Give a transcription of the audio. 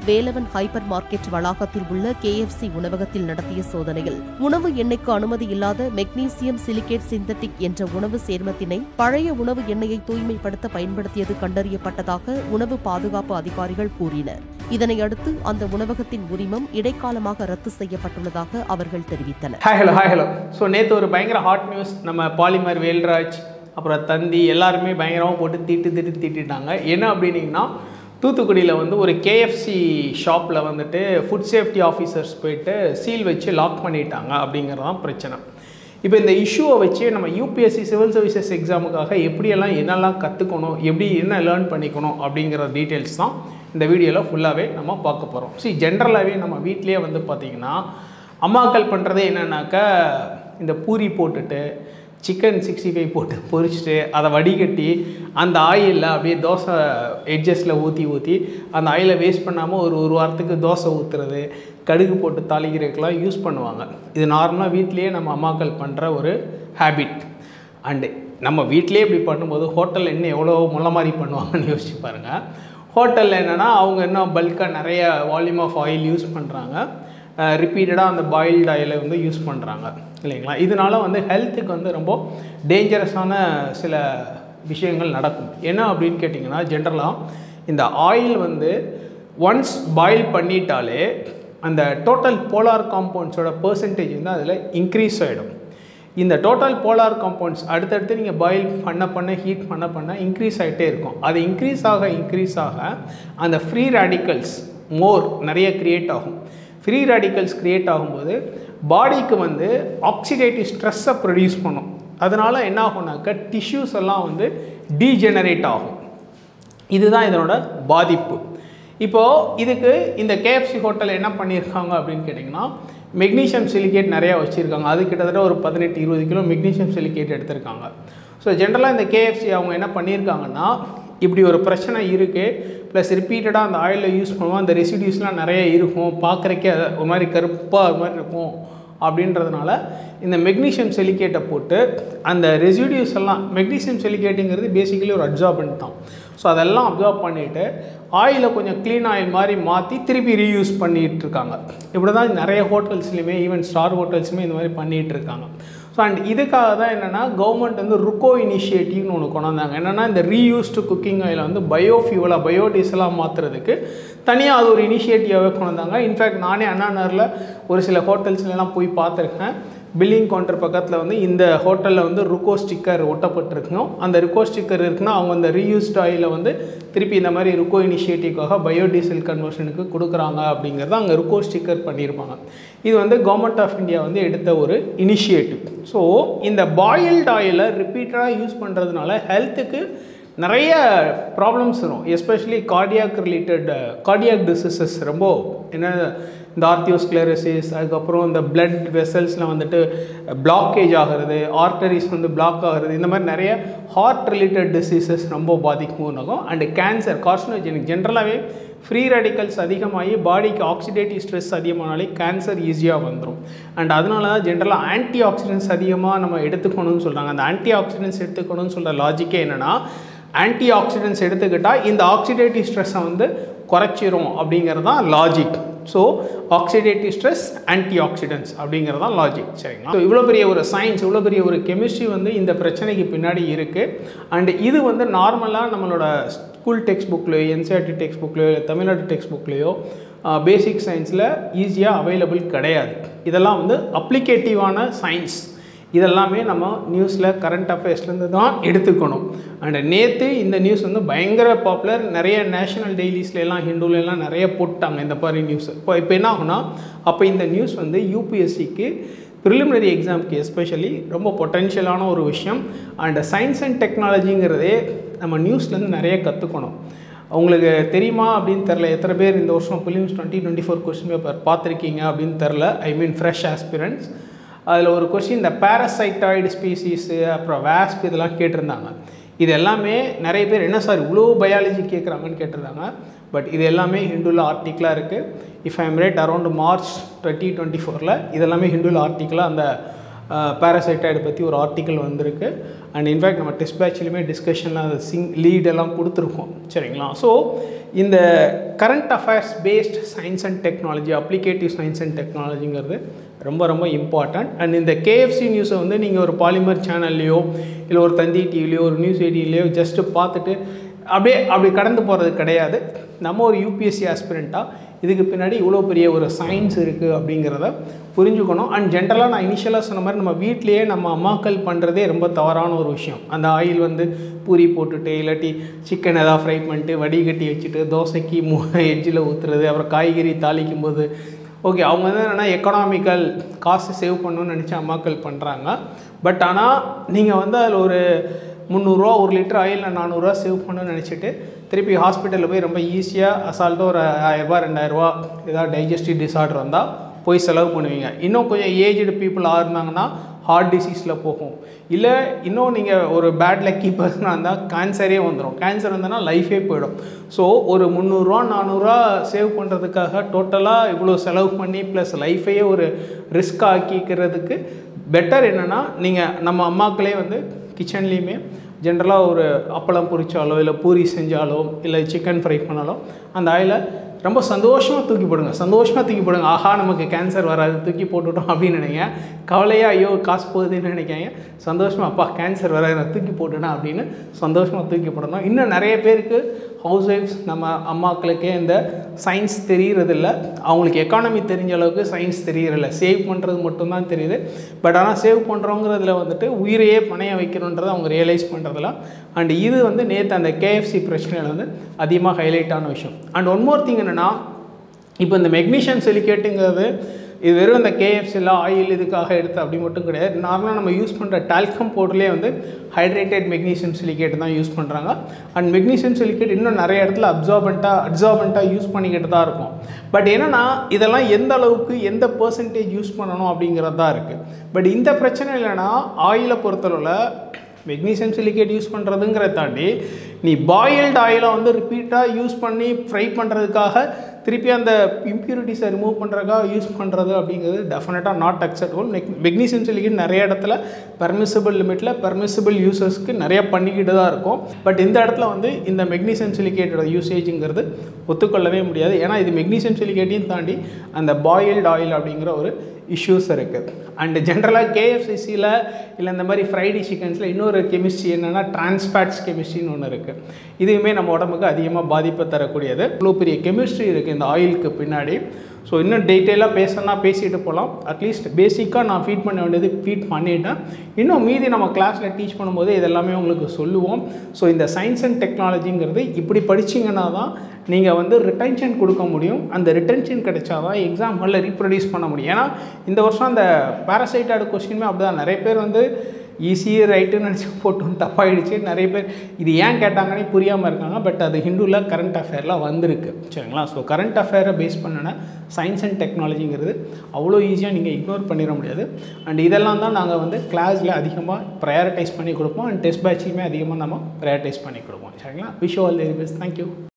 Velavan hyper market வளாகத்தில் உள்ள KFC உணவகத்தில் நடத்திய சோதனையில் உணவு எண்ணெய்க்கு அனுமதி இல்லாத மெக்னீசியம் சிலிகேட் சிந்தட்டிக் என்ற உணவு சேர்மத்தினை பழைய உணவு எண்ணெயை தூய்மைப்படுத்த பயன்படுத்தியது கண்டறியப்பட்டதாக உணவு பாதுகாப்பு அதிகாரிகள் கூறினர். இதனையடுத்து அந்த உணவகத்தின் உரிமம் இடைக்காலமாக ரத்து செய்யப்பட்டுள்ளதாக அவர்கள் தெரிவித்தனர். ஹலோ. ஸோ நேற்று ஒரு பயங்கர ஹாட் நியூஸ். நம்ம பாலிமர் வேல்ராஜ் அப்புறம் தந்தி எல்லாருமே பயங்கரமாக போட்டு திட்டிட்டாங்க. என்ன அப்படின்னீங்கன்னா, தூத்துக்குடியில் வந்து ஒரு KFC ஷாப்பில் வந்துட்டு ஃபுட் சேஃப்டி ஆஃபீஸர்ஸ் போயிட்டு சீல் வச்சு லாக் பண்ணிட்டாங்க அப்படிங்கிறதான் பிரச்சனை. இப்போ இந்த இஷ்யூவை வச்சு நம்ம UPSC சிவில் சர்வீசஸ் எக்ஸாமுக்காக எப்படியெல்லாம் என்னெல்லாம் கற்றுக்கணும், எப்படி என்ன லேர்ன் பண்ணிக்கணும் அப்படிங்கிற டீட்டெயில்ஸ் தான் இந்த வீடியோவில் ஃபுல்லாகவே நம்ம பார்க்க போகிறோம். ஜென்ரலாகவே நம்ம வீட்லேயே வந்து பார்த்திங்கன்னா அம்மாக்கள் பண்ணுறதே என்னென்னாக்கா, இந்த பூரி போட்டுட்டு சிக்கன் 65 போட்டு பொரிச்சிட்டு அதை வடிகட்டி அந்த ஆயிலில் அப்படியே தோசை எட்ஜஸில் ஊற்றி அந்த ஆயிலை வேஸ்ட் பண்ணாமல் ஒரு வாரத்துக்கு தோசை ஊற்றுறது, கடுகு போட்டு தாளிக்கிறதுக்கெலாம் யூஸ் பண்ணுவாங்க. இது நார்மலாக வீட்லேயே நம்ம அம்மாக்கள் பண்ணுற ஒரு ஹேபிட். அண்டு நம்ம வீட்லேயே இப்படி பண்ணும்போது ஹோட்டலில் இன்னும் எவ்வளோ முள்ள மாதிரி பண்ணுவாங்கன்னு யோசிச்சு பாருங்கள். ஹோட்டலில் என்னென்னா அவங்க இன்னும் பல்காக நிறைய வால்யூம் ஆஃப் ஆயில் யூஸ் பண்ணுறாங்க, ரிப்பீட்டடாக அந்த பாயில்டு ஆயிலை வந்து யூஸ் பண்ணுறாங்க இல்லைங்களா. இதனால் வந்து ஹெல்த்துக்கு வந்து ரொம்ப டேஞ்சரஸான சில விஷயங்கள் நடக்கும். என்ன அப்படின்னு கேட்டிங்கன்னா, ஜென்ரலாக இந்த ஆயில் வந்து ஒன்ஸ் பாயில் பண்ணிட்டாலே அந்த டோட்டல் போலார் காம்பவுண்ட்ஸோட பெர்சன்டேஜ் வந்து அதில் இன்க்ரீஸ் ஆகிடும். இந்த டோட்டல் போலார் காம்பவுண்ட்ஸ் அடுத்தடுத்து நீங்கள் பாயில் பண்ண ஹீட் பண்ண இன்க்ரீஸ் ஆகிட்டே இருக்கும். அது இன்க்ரீஸ் ஆக அந்த ஃப்ரீ ரேடிக்கல்ஸ் நிறைய க்ரியேட் ஆகும். ஃப்ரீ ரேடிக்கல்ஸ் க்ரியேட் ஆகும்போது பாடிக்கு வந்து ஆக்சிடேட்டிவ் ஸ்ட்ரெஸ்ஸை ப்ரொடியூஸ் பண்ணும். அதனால் என்ன ஆகும்னாக்கா டிஷ்யூஸ் எல்லாம் வந்து டீஜெனரேட் ஆகும். இதுதான் இதனோட பாதிப்பு. இப்போது இதுக்கு இந்த KFC ஹோட்டல் என்ன பண்ணியிருக்காங்க அப்படின்னு கேட்டிங்கன்னா, மெக்னீஷியம் சிலிகேட் நிறையா வச்சுருக்காங்க. அது கிட்டத்தட்ட ஒரு 18-20 கிலோ மெக்னீஷியம் சிலிகேட் எடுத்திருக்காங்க. ஸோ ஜென்ரலாக இந்த KFC அவங்க என்ன பண்ணியிருக்காங்கன்னா, இப்படி ஒரு பிரச்சனை இருக்குது, ப்ளஸ் ரிப்பீட்டடாக அந்த ஆயிலில் யூஸ் பண்ணுவோம், அந்த ரெசிடியூஸ்லாம் நிறைய இருக்கும், பார்க்குறக்கே ஒரு மாதிரி கருப்பாக அது மாதிரி இருக்கும் அப்படின்றதுனால இந்த மெக்னீஷியம் சிலிகேட்டை போட்டு அந்த ரெசிடியூஸ் எல்லாம், மெக்னீஷியம் சிலிகேட்டுங்கிறது பேசிக்கலி ஒரு அப்சார்பன்ட் தான். ஸோ அதெல்லாம் அப்சார்ப் பண்ணிவிட்டு ஆயிலை கொஞ்சம் க்ளீன் ஆயில் மாதிரி மாற்றி திருப்பி ரீயூஸ் பண்ணிகிட்டு இருக்காங்க. இப்படி தான் நிறைய ஹோட்டல்ஸ்லையுமே, ஈவன் ஸ்டார் ஹோட்டல்ஸுமே இந்த மாதிரி பண்ணிகிட்டு இருக்காங்க. ஸோ அண்ட் இதுக்காக தான் என்னென்னா, கவர்மெண்ட் வந்து ருக்கோ இனிஷியேட்டிவ்னு ஒன்று கொண்டு வந்தாங்க. என்னென்னா, இந்த ரீயூஸ்டு குக்கிங் ஆயிலை வந்து பயோஃபியூவலாக பயோடீசலாக மாற்றுறதுக்கு தனியாக அது ஒரு இனிஷியேட்டிவாகவே கொண்டு வந்தாங்க. இன்ஃபேக்ட் நானே அண்ணா நகரில் ஒரு சில ஹோட்டல்ஸ்லாம் போய் பார்த்துருக்கேன். பில்லிங் கவுண்டர் பக்கத்தில் வந்து இந்த ஹோட்டலில் வந்து ருக்கோ ஸ்டிக்கர் ஒட்டப்பட்டிருக்கணும். அந்த ருக்கோ ஸ்டிக்கர் இருக்குன்னா அவங்க அந்த ரீயூஸ்டு ஆயிலை வந்து திருப்பி இந்த மாதிரி ருக்கோ இனிஷியேட்டிவ்காக பயோடீசல் கன்வர்ஷனுக்கு கொடுக்குறாங்க அப்படிங்கிறத அங்கே ருக்கோ ஸ்டிக்கர் பண்ணியிருப்பாங்க. இது வந்து கவர்மெண்ட் ஆஃப் இந்தியா வந்து எடுத்த ஒரு இனிஷியேட்டிவ். ஸோ இந்த பாயில்டு ஆயிலை ரிப்பீட்டடாக யூஸ் பண்ணுறதுனால ஹெல்த்துக்கு நிறைய ப்ராப்ளம்ஸ் வரும். எஸ்பெஷலி கார்டியாக் டிசீசஸ் ரொம்ப என்ன, இந்த ஆர்த்தியோஸ்க்ளரோசிஸ், அதுக்கப்புறம் இந்த பிளட் வெசல்ஸில் வந்துட்டு பிளாக்கேஜ் ஆகிறது, ஆர்டரிஸ் வந்து பிளாக் ஆகிறது, இந்த மாதிரி நிறைய ஹார்ட் ரிலேட்டட் டிசீசஸ் ரொம்ப பாதிக்கும். அண்டு கேன்சர், கார்சினோஜெனிக், ஜென்ரலாகவே ஃப்ரீ ரேடிக்கல்ஸ் அதிகமாகி பாடிக்கு ஆக்சிடேட்டிவ் ஸ்ட்ரெஸ் அதிகமானாலே கேன்சர் ஈஸியாக வந்துடும். அண்ட் அதனால தான் ஜென்ரலாக ஆன்டி ஆக்சிடென்ட்ஸ் அதிகமாக நம்ம எடுத்துக்கணும்னு சொல்கிறாங்க. அந்த ஆன்டி ஆக்சிடென்ட்ஸ் எடுத்துக்கணும்னு சொல்கிற லாஜிக்கே என்னென்னா, ஆன்டி ஆக்சிடென்ட்ஸ் எடுத்துக்கிட்டால் இந்த ஆக்சிடேட்டிவ் ஸ்ட்ரெஸ்ஸை வந்து குறைச்சிரும் அப்படிங்கிறது தான் logic. So oxidative stress, anti oxidants அப்படிங்கிறது தான் லாஜிக். சரிங்களா. ஸோ இவ்வளோ பெரிய ஒரு சயின்ஸ், இவ்வளோ பெரிய ஒரு கெமிஸ்ட்ரி வந்து இந்த பிரச்சனைக்கு பின்னாடி இருக்குது. அண்டு இது வந்து நார்மலாக நம்மளோட ஸ்கூல் டெக்ஸ்ட் புக்லேயோ, NCERT டெக்ஸ்ட் புக்லேயோ, இல்லை தமிழ்நாடு டெக்ஸ்ட் புக்லேயோ பேசிக் சயின்ஸில் ஈஸியாக அவைலபிள் கிடையாது. இதெல்லாம் வந்து அப்ளிகேட்டிவான சயின்ஸ். இதெல்லாமே நம்ம நியூஸில் கரண்ட் அஃபேர்ஸ்லேருந்து தான் எடுத்துக்கணும். அண்ட் நேற்று இந்த நியூஸ் வந்து பயங்கர பாப்புலர். நிறைய நேஷனல் டெய்லிஸ்லாம், ஹிந்துலலாம் நிறைய போட்டாங்க இந்த மாதிரி நியூஸ். இப்போ என்ன ஆகுனா, அப்போ இந்த நியூஸ் வந்து UPSCக்கு ப்ரிலிமினரி எக்ஸாமுக்கு எஸ்பெஷலி ரொம்ப பொட்டென்ஷியலான ஒரு விஷயம். அண்ட் சயின்ஸ் அண்ட் டெக்னாலஜிங்கிறதே நம்ம நியூஸ்லேருந்து நிறைய கற்றுக்கணும். உங்களுக்கு தெரியுமா அப்படின்னு தெரில, எத்தனை பேர் இந்த வருஷம் ப்ரிலிம்ஸ் 2024 கொஸ்டின் பேப்பர் பார்த்துருக்கீங்க அப்படின்னு தெரில. ஐ மீன் ஃப்ரெஷ் ஆஸ்பிரண்ட்ஸ். அதில் ஒரு கொஸ்டின் இந்த பேரசைட்டாய்டு ஸ்பீசிஸு, அப்புறம் வேஸ்ப் இதெல்லாம் கேட்டிருந்தாங்க. இது எல்லாமே நிறைய பேர் என்ன சார் இவ்வளோ பயாலஜி கேட்குறாங்கன்னு கேட்டிருந்தாங்க. பட் இது எல்லாமே ஹிந்துவில் ஆர்டிக்கலாக இருக்குது. If I am right around March 2024 இதெல்லாமே ஹிந்துவில் ஆர்டிக்கலாக அந்த பேராசைட்டாய்டு பற்றி ஒரு ஆர்டிக்கல் வந்திருக்கு. அண்ட் இன்ஃபேக்ட் நம்ம டெஸ்ட் பேட்ச்லையுமே டிஸ்கஷனில் அந்த லீடெல்லாம் கொடுத்துருக்கோம். சரிங்களா? ஸோ இந்த current affairs based science and technology, applicative science and டெக்னாலஜிங்கிறது ரொம்ப ரொம்ப இம்பார்ட்டண்ட். அண்ட் இந்த கேஎஃப்சி நியூஸை வந்து நீங்கள் ஒரு பாலிமர் சேனல்லையோ இல்லை ஒரு தந்தி டிவிலையோ ஒரு நியூஸ் 18லையோ ஜஸ்ட்டு பார்த்துட்டு அப்படி கடந்து போகிறது கிடையாது. நம்ம ஒரு யூபிஎஸ்சி ஆஸ்பிரண்ட்டாக இதுக்கு பின்னாடி இவ்வளோ பெரிய ஒரு சயின்ஸ் இருக்குது அப்படிங்கிறத புரிஞ்சுக்கணும். அண்ட் ஜென்ரலாக நான் இனிஷியலாக சொன்ன மாதிரி நம்ம வீட்லேயே நம்ம அம்மாக்கள் பண்ணுறதே ரொம்ப தவறான ஒரு விஷயம். அந்த ஆயில் வந்து பூரி போட்டுட்டு இல்லாட்டி சிக்கன் எதாவது ஃப்ரை பண்ணிட்டு வடிகட்டி வச்சுட்டு தோசைக்கு எட்ஜில் ஊற்றுறது, அப்புறம் காய்கறி தாளிக்கும் போது ஓகே அவங்க வந்து என்னென்னா எக்கனாமிக்கல் காசு சேவ் பண்ணணும்னு நினச்சி அம்மாக்கள் பண்ணுறாங்க. பட் ஆனால் நீங்கள் வந்து அதில் ஒரு 300 1 லிட்டர் ஆயிலில் 400 சேவ் பண்ணணும்னு நினச்சிட்டு திருப்பி ஹாஸ்பிட்டலில் போய் ரொம்ப ஈஸியாக அசால்ட்டாக ஒரு 1000 2000 ஏதாவது டைஜஸ்டிவ் டிஸார்டர் வந்தால் போய் செலவு பண்ணுவீங்க. இன்னும் கொஞ்சம் ஏஜ்டு பீப்புளாக இருந்தாங்கன்னா ஹார்ட் டிசீஸில் போகும். இல்லை இன்னும் நீங்கள் ஒரு பேட் லக்கி பர்சனாக இருந்தால் கேன்சரே வந்துடும். கேன்சர் வந்தோன்னா லைஃபே போயிடும். ஸோ ஒரு 300 400 சேவ் பண்ணுறதுக்காக டோட்டலாக இவ்வளோ செலவு பண்ணி ப்ளஸ் லைஃபையே ஒரு ரிஸ்க் ஆக்கிக்கிறதுக்கு பெட்டர் என்னென்னா நீங்கள் நம்ம அம்மாக்களே வந்து கிச்சன்லேயுமே ஜென்ரலாக ஒரு அப்பளம் பொரிச்சாலோ இல்லை பூரி செஞ்சாலோ இல்லை சிக்கன் ஃப்ரை பண்ணாலோ அந்த ஆயிலை ரொம்ப சந்தோஷமாக தூக்கி போடுங்க. ஆஹா நமக்கு கேன்சர் வராது, தூக்கி போட்டுவிட்டோம் அப்படின்னு நினைங்க. கவலையாக ஐயோ காசு போகுதுன்னு நினைக்காங்க. சந்தோஷமாக அப்பா கேன்சர் வராது நான் தூக்கி போட்டுட்டேன் அப்படின்னு சந்தோஷமாக தூக்கி போடணும். இன்னும் நிறைய பேருக்கு ஹவுஸ் ஒய்ஃப்ஸ் நம்ம அம்மாக்களுக்கே இந்த சயின்ஸ் தெரிகிறதில்ல. அவங்களுக்கு எக்கானமி தெரிஞ்ச அளவுக்கு சயின்ஸ் தெரிகிறதில்ல. சேவ் பண்ணுறது மட்டும்தான் தெரியுது. பட் ஆனால் சேவ் பண்ணுறோங்கிறதுல வந்துட்டு உயிரையே பணைய வைக்கணுன்றதை அவங்க ரியலைஸ் பண்ணுறதில்ல. அண்ட் இது வந்து நேற்று அந்த கேஎஃப்சி பிரச்சனையில் வந்து அதிகமாக ஹைலைட் ஆன விஷயம். அண்ட் ஒன் மோர் திங் என்னென்னா இப்போ இந்த மெக்னீஷியம் சிலிக்கேட்டுங்கிறது இது வெறும் இந்த கேஎஃப்சியில் ஆயில் இதுக்காக எடுத்து அப்படி மட்டும் கிடையாது. நார்மலாக நம்ம யூஸ் பண்ணுற டால்கம் பவுடர்லேயே வந்து ஹைட்ரேட்டட் மெக்னீஷியம் சிலிக்கேட் தான் யூஸ் பண்ணுறாங்க. அண்ட் மெக்னீஷியம் சிலிக்கேட் இன்னும் நிறைய இடத்துல அப்சார்பண்ட்டாக யூஸ் பண்ணிக்கிட்டு தான் இருக்கும். பட் என்னென்னா இதெல்லாம் எந்த அளவுக்கு எந்த பர்சன்டேஜ் யூஸ் பண்ணணும் அப்படிங்கிறது தான் இருக்குது. பட் இந்த பிரச்சனை இல்லைன்னா ஆயிலை பொறுத்தளவில் மெக்னீஷியம் சிலிக்கேட் யூஸ் பண்ணுறதுங்கிறத தாண்டி நீ பாயில்டு ஆயிலை வந்து ரிப்பீட்டாக யூஸ் பண்ணி ஃப்ரை பண்ணுறதுக்காக திருப்பி அந்த இம்ப்யூரிட்டிஸை ரிமூவ் பண்ணுறதுக்காக யூஸ் பண்ணுறது அப்படிங்கிறது டெஃபினட்டாக நாட் அக்செப்டபுள். மெக்னீஷியம் சிலிக்கேட் நிறைய இடத்துல பெர்மிசிபிள் லிமிட்டில் பெர்மிசிபிள் யூசர்ஸ்க்கு நிறைய பண்ணிக்கிட்டு தான் இருக்கும். பட் இந்த இடத்துல வந்து இந்த மெக்னீஷியம் சிலிக்கேட்டோட யூசேஜுங்கிறது ஒத்துக்கொள்ளவே முடியாது. ஏன்னா இது மெக்னீஷியம் சிலிக்கேட்டையும் தாண்டி அந்த பாயில்டு ஆயில் அப்படிங்கிற ஒரு இஷ்யூஸ் இருக்குது. அண்ட் ஜென்ரலாக கேஎஃப்சிசியில் இல்லை இந்த மாதிரி ஃப்ரைடு சிக்கன்ஸில் இன்னொரு கெமிஸ்ட்ரி என்னென்னா டிரான்ஸ்ஃபேட்ஸ் கெமிஸ்ட்ரின்னு ஒன்று இருக்குது. இதுவுமே நம்ம உடம்புக்கு அதிகமாக பாதிப்பை தரக்கூடியது. இவ்வளோ பெரிய கெமிஸ்ட்ரி இருக்குது இந்த ஆயிலுக்கு பின்னாடி. ஸோ இன்னும் டீட்டெயிலாக பேசணும்னா பேசிட்டு போகலாம். அட்லீஸ்ட் பேசிக்காக நான் ஃபீட் பண்ண வேண்டியது ஃபீட் பண்ணிட்டேன். இன்னும் மீதி நம்ம கிளாஸில் டீச் பண்ணும்போது இதெல்லாமே உங்களுக்கு சொல்லுவோம். ஸோ இந்த சயின்ஸ் அண்ட் டெக்னாலஜிங்கிறது இப்படி படிச்சிங்கன்னா தான் நீங்கள் வந்து ரிட்டென்ஷன் கொடுக்க முடியும். அந்த ரிட்டென்ஷன் கிடைச்சா தான் எக்ஸாம் ஹாலில் ரீப்ரொடியூஸ் பண்ண முடியும். ஏன்னா இந்த வருஷம் அந்த பேராசைட்டாய்டு கொஸ்டினுமே அப்படி தான் நிறைய பேர் வந்து ஈஸி ரைட்டுன்னு நினச்சி போட்டு தப்பாகிடுச்சு. நிறைய பேர் இது ஏன் கேட்டாங்கன்னே புரியாமல் இருக்காங்க. பட் அது ஹிந்துவில் கரண்ட் அஃபேரில் வந்திருக்கு. சரிங்களா? ஸோ கரண்ட் அஃபேரை பேஸ் பண்ணின சயின்ஸ் அண்ட் டெக்னாலஜிங்கிறது அவ்வளோ ஈஸியாக நீங்கள் இக்னோர் பண்ணிட முடியாது. அண்ட் இதெல்லாம் தான் நாங்கள் வந்து கிளாஸில் அதிகமாக ப்ரையாரிட்டைஸ் பண்ணி கொடுப்போம். அண்ட் டெஸ்ட் பேட்ச்லையுமே அதிகமாக நம்ம ப்ரையாரிட்டைஸ் பண்ணி கொடுப்போம். சரிங்களா? Wish all the best. Thank you.